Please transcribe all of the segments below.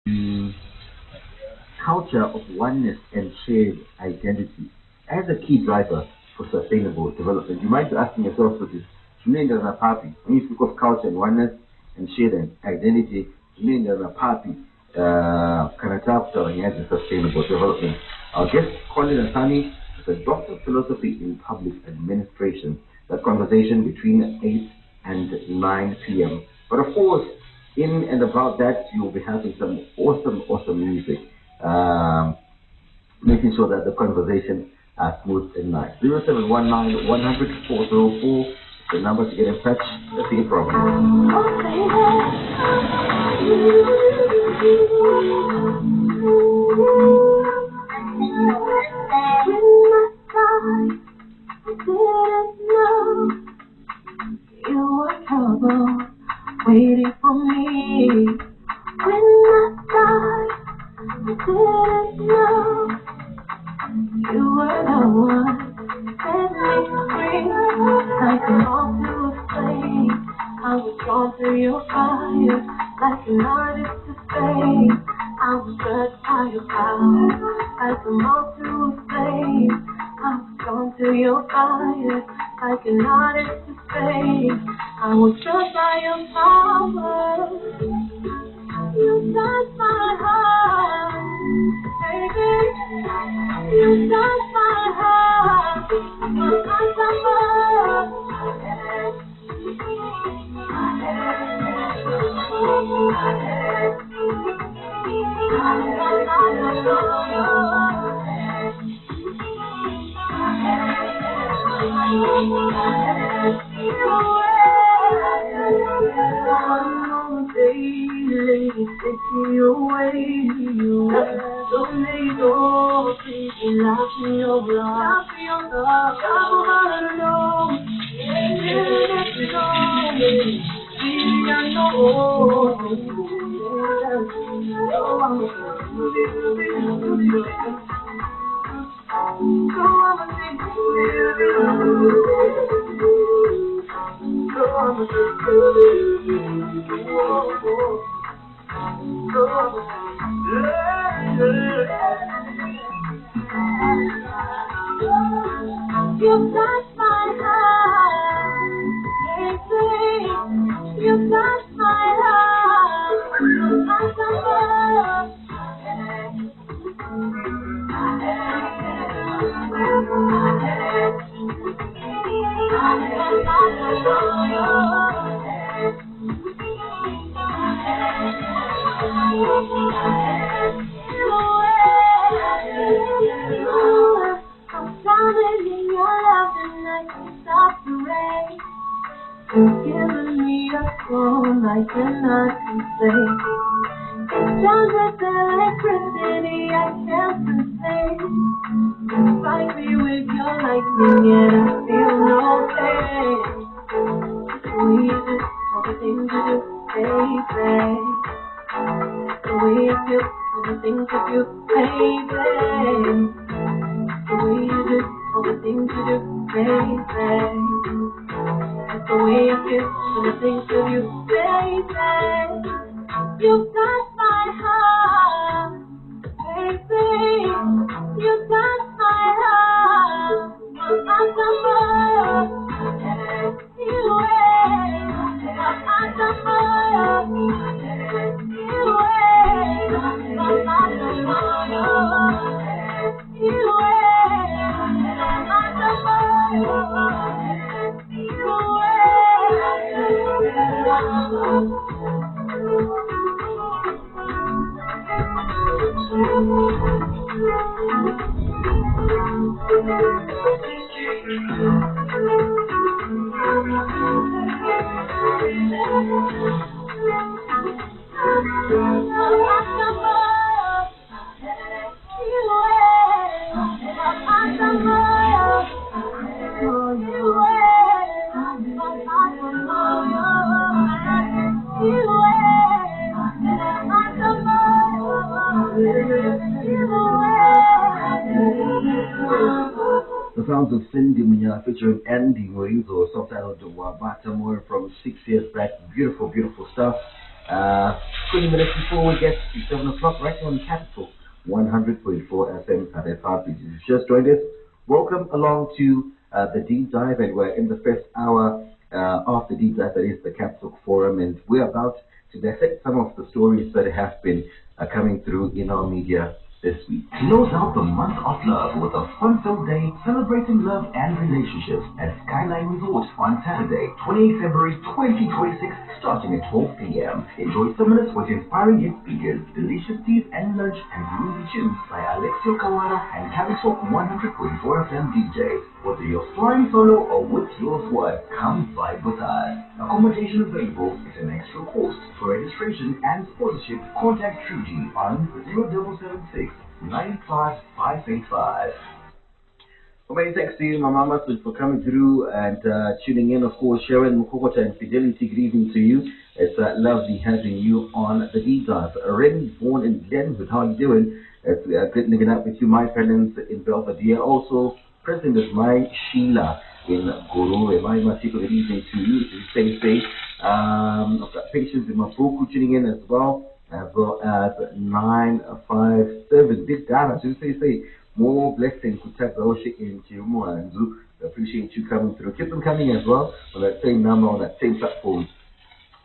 Mm, culture of oneness and shared identity as a key driver for sustainable development. You might be asking yourself, so this Julian Papi, when you speak of culture and oneness and shared identity, Julian Papi, Kanatapta, and has a sustainable development. Our guest, Colin Asani, is a doctor of philosophy in public administration. That conversation between 8 and 9 p.m. But of course, in and about that, you'll be having some awesome music, making sure that the conversation are smooth and nice. 0719 the number to get in touch. Let's see you from. I didn't know you were trouble waiting for me. When I died, I didn't know you were the one set me free. Like a moth to a flame, I was drawn to your fire. Like an artist to fame, I was touched by your power. Like a moth to a flame, I was drawn to your fire. Like an artist to fame, I was struck by your power. You touch my heart, baby. You touch my heart. My daily, take me away. You don't need no peace, lock me your blood, I know, I know. You touch my heart, baby. You touch my heart, my summer. I'm drowning in your love and I can't stop the rain. You've given me a song I cannot complain. It sounds like electricity I can't sustain. You fight me with your lightning yet I feel no pain. The way you do all the things you do, baby. The way you feel all the things you do, baby. The way you do all the things you do, baby. The way you feel all the things you do, baby. You touch my heart, baby. You touch my heart. My summer, you ain't my summer. The sounds of Cindy Munya featuring Andy Morizo, subtitled Wabata More from 6 years back. Beautiful stuff. 20 minutes before we get to 7 o'clock, right here on Capital 100.4 FM at FRP. If you've just joined us, welcome along to the deep dive, and we're in the first hour of the deep dive, that is the Capital Forum, and we're about to dissect some of the stories that have been coming through in our media this week. Close out the month of love with a fun-filled day celebrating love and relationships at Skyline Resort on Saturday, 28 February 2026, starting at 12 p.m. Enjoy some minutes with inspiring guest speakers, delicious teas and lunch, and groovy tunes by Alexio Kawara and Capital 100.4 FM DJs. Whether you're flying solo or with your squad, come vibe with us. Accommodation available at an extra cost. For registration and sponsorship, contact Trudy on 0776 95585. Well, many thanks to you, Mama Masud, for coming through and tuning in. Of course, Sharon Mukokota and Fidelity, good evening to you. It's lovely having you on the deep dive. Ren, born in Glenwood, how are you doing? It's good linking up with you, my parents in Belvedere. Also, present is my Sheila in Guru. My Masiko, good evening to you. Stay safe. I've got patients in Mapuku tuning in as well as 957. Big data, just say. More blessing Kutagoshi in Chimuanzu. Appreciate you coming through. Keep them coming as well on that same number, on that same platform.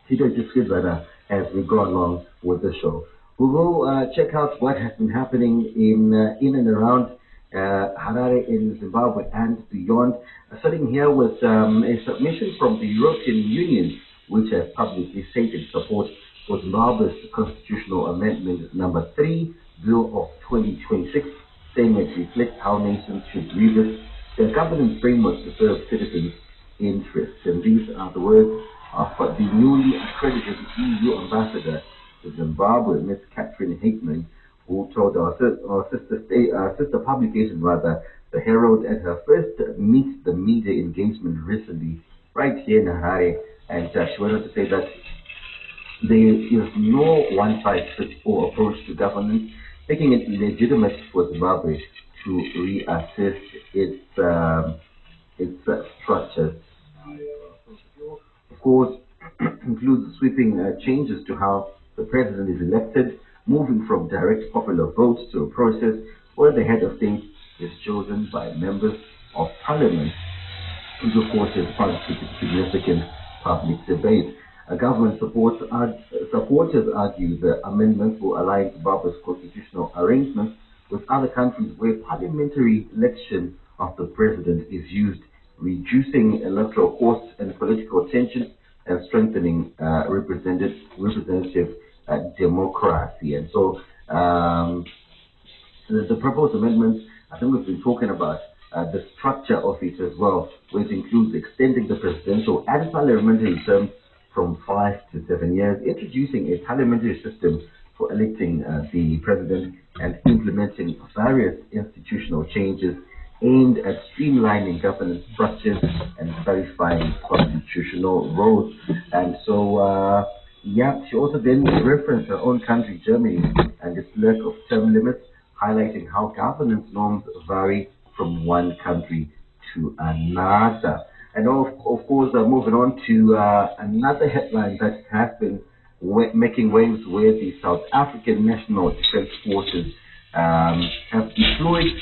Keep it just good better as we go along with the show. We will check out what has been happening in and around Harare in Zimbabwe and beyond. Starting here with a submission from the European Union, which has publicly stated support for Zimbabwe's constitutional amendment number 3, Bill of 2026, saying it reflects how nations should revisit their governance framework to serve citizens' interests. And these are the words of the newly accredited EU ambassador to Zimbabwe, Ms. Catherine Hickman, who told our sister publication, the Herald, at her first Meet the Media engagement recently, right here in Harare. And she went on to say that there is no one-size-fits-all approach to governance, making it legitimate for Zimbabwe to reassess its structures. Of course, includes sweeping changes to how the president is elected, moving from direct popular votes to a process where the head of state is chosen by members of parliament, which of course is part of significant public debate. Government supporters argue the amendments will align Zimbabwe's constitutional arrangements with other countries where parliamentary election of the president is used, reducing electoral costs and political tension and strengthening representative democracy. And so the proposed amendments, I think we've been talking about the structure of it as well, which includes extending the presidential and parliamentary terms from 5 to 7 years, introducing a parliamentary system for electing the president, and implementing various institutional changes aimed at streamlining governance structures and clarifying constitutional roles. And so, she also then referenced her own country, Germany, and its lack of term limits, highlighting how governance norms vary from one country to another. And of course, moving on to another headline that has been making waves, where the South African National Defence Forces have deployed,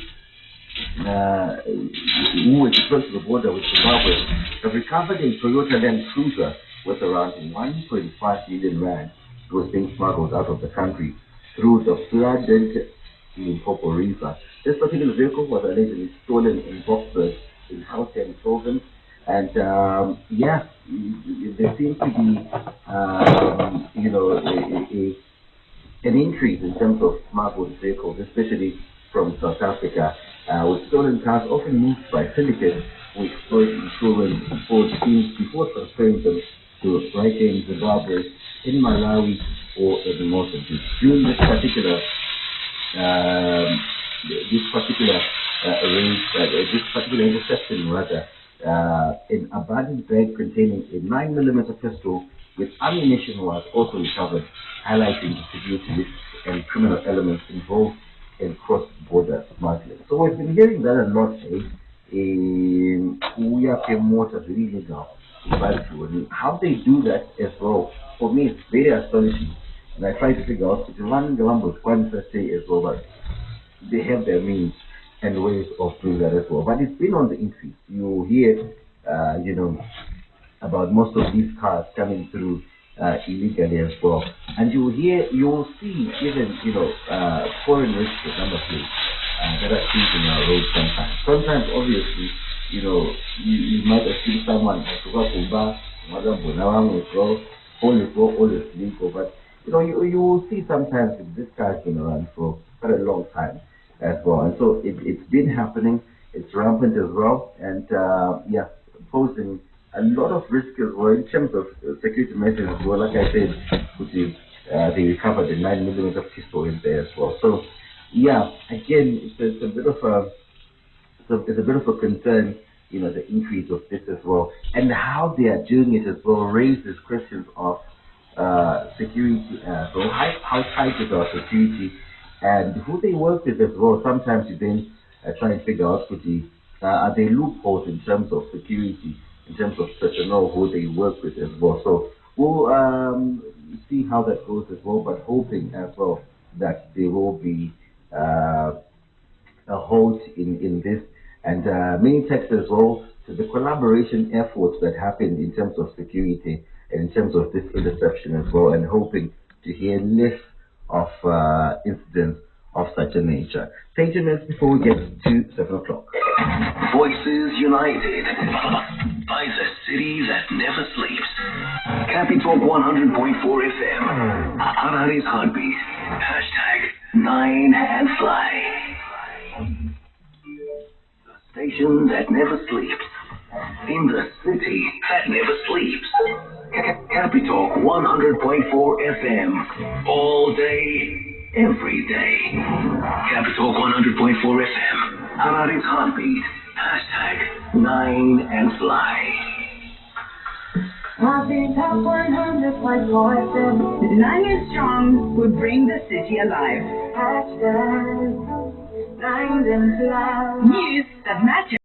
who is close to the border with Zimbabwe, have recovered a Toyota Land Cruiser with around 1.5 million rand. It was being smuggled out of the country through the flooded Limpopo River. This particular vehicle was allegedly stolen in Boksburg in Gauteng province. And there seems to be, an increase in terms of smuggled vehicles, especially from South Africa, with stolen cars often moved by syndicates who exploit insurance and fraud schemes before transferring them to right here in Zimbabwe, in Malawi, or in Mozambique. During this particular interception, an abandoned bag containing a 9mm pistol with ammunition was also recovered, highlighting the security risks and criminal elements involved in cross-border smuggling. So we've been hearing that a lot, in Uyaphe Motors illegal. How they do that as well for me, it's very astonishing. And I try to figure out, the one was one say as well, but they have their means and ways of doing that as well. But it's been on the increase. You hear, about most of these cars coming through illegally as well. And you will see even, foreign registered number plates that are seen in our roads sometimes. Sometimes, obviously, you might have seen someone but you will see sometimes this guy's been around for quite a long time as well. And so it's been happening. It's rampant as well. And posing a lot of risk as well in terms of security measures as well. Like I said, which is they recovered the 9mm pistol in there as well. So again, it's a bit of a concern, the increase of this as well, and how they are doing it as well raises questions of security. So how tight is our security, and who they work with as well. Sometimes you then try and figure out, are there loopholes in terms of security, in terms of personnel who they work with as well. So we'll see how that goes as well, but hoping as well that there will be a halt in this, and many thanks as well to the collaboration efforts that happened in terms of security and in terms of this interception as well, and hoping to hear less of incidents of such a nature. 30 minutes before we get to 7 o'clock. Voices United by the city that never sleeps. Capi Talk 100.4 FM. Harari's Heartbeat. #9 and Fly. The station that never sleeps. In the city that never sleeps. Capi Talk 100.4 FM. All day, every day. Capi Talk 100.4 FM. Harari's Heartbeat. #9 and Fly. Capi Talk 100.4 FM. Long and strong would bring the city alive. #9 and Fly. News that matters.